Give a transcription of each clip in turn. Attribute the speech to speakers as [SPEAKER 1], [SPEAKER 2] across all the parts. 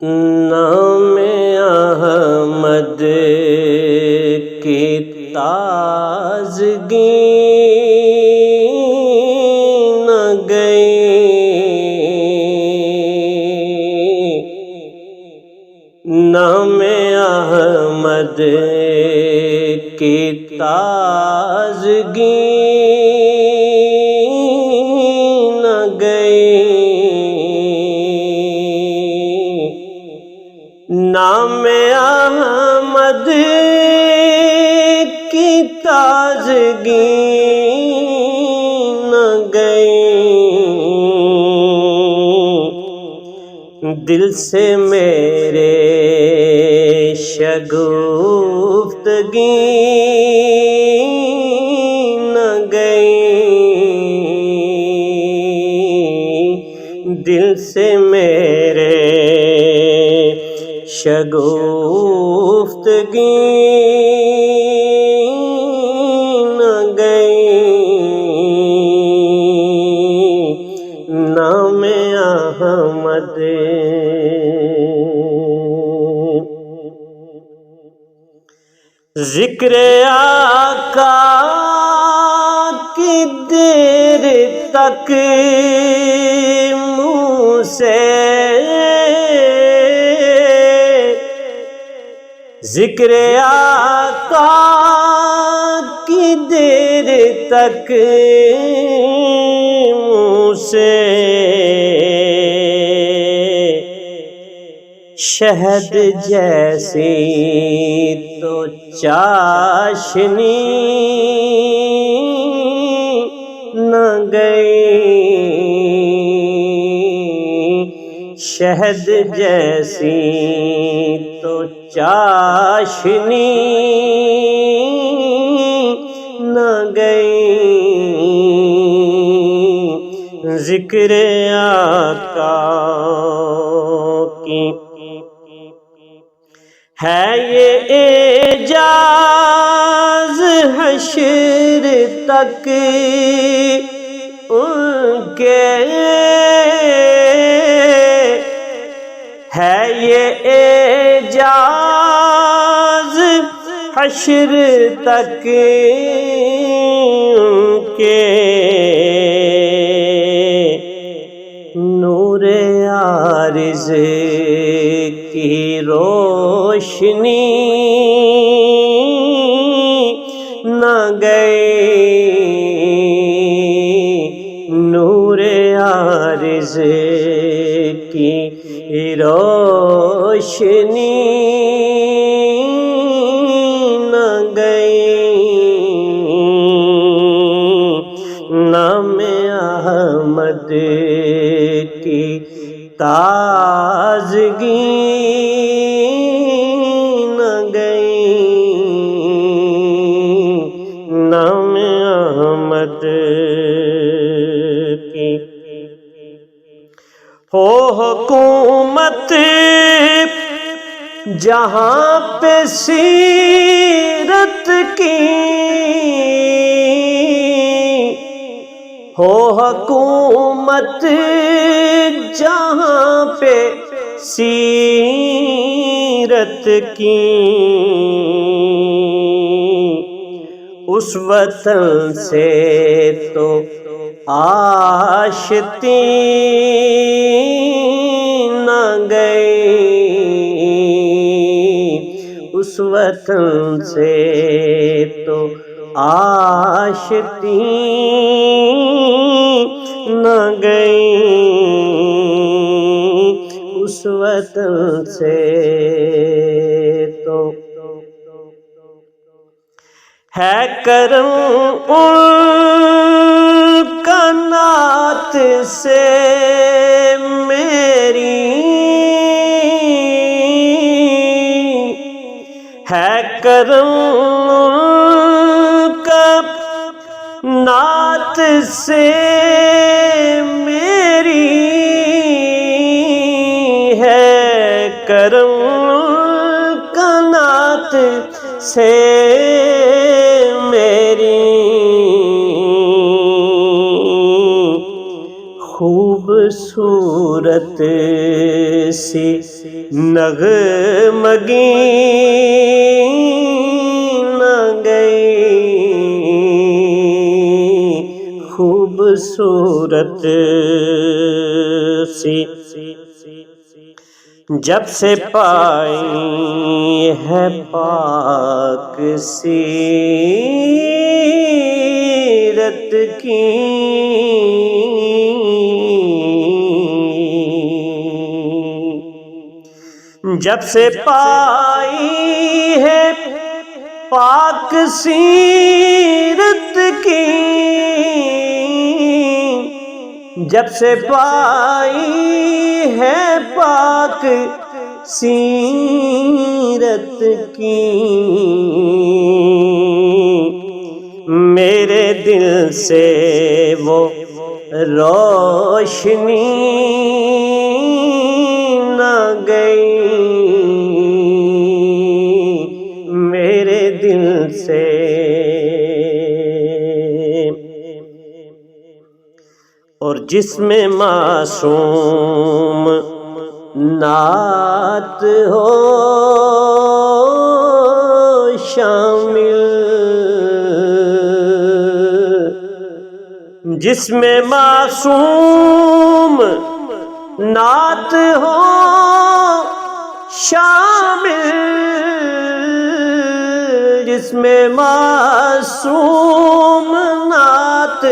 [SPEAKER 1] نام احمد کی تازگی نہ گئی، نام احمد کی تازگی نہ گئی، نام احمد کی تازگی نہ گئی، دل سے میرے شگفتگی نہ گئی، دل سے میرے شگفتگی نہ گئی، نام احمد۔ ذکر آقا کی دیر تک منہ سے، ذکر آقا کی دیر تک منہ سے، شہد جیسی تو چاشنی نہ گئی، شہد جیسی تو چاشنی نہ گئی، ذکر آقا کی ہے یہ اعجاز حشر تک ان کے، ہے یہ اعجاز حشر تک ان کے، نور عارض کی روشنی نہ گئی، نور عارض کی روشنی نہ گئی، نام احمد کی تازگی نہ گئی، نام احمد کی ہو حکومت جہاں پہ سیرت کی، ہو حکومت جہاں پہ سیرت کی، اس وطن سے تو آشتی نہ گئی، اس وطن سے تو آشتی نہ گئی، اس وطن سے تو ہے کرم ان کا نعت سے میری، ہے کرم ان کا نعت سے میری، ہے کرم کا نعت سے میری، خوبصورت سی نغمگی نہ گئی، خوبصورت سی جب سے پائی ہے پاک سیرت کی، جب سے پائی ہے پاک سیرت کی، جب سے پائی ہے پاک سیرت کی، میرے دل سے وہ روشنی نہ گئی، میرے دل سے۔ اور جس میں معصوم نعت ہو شامل، جس میں معصوم نعت ہو شامل، جس میں معصوم نعت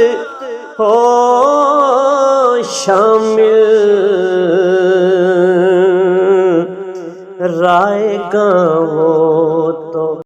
[SPEAKER 1] ہو شامل، رائے گاں وہ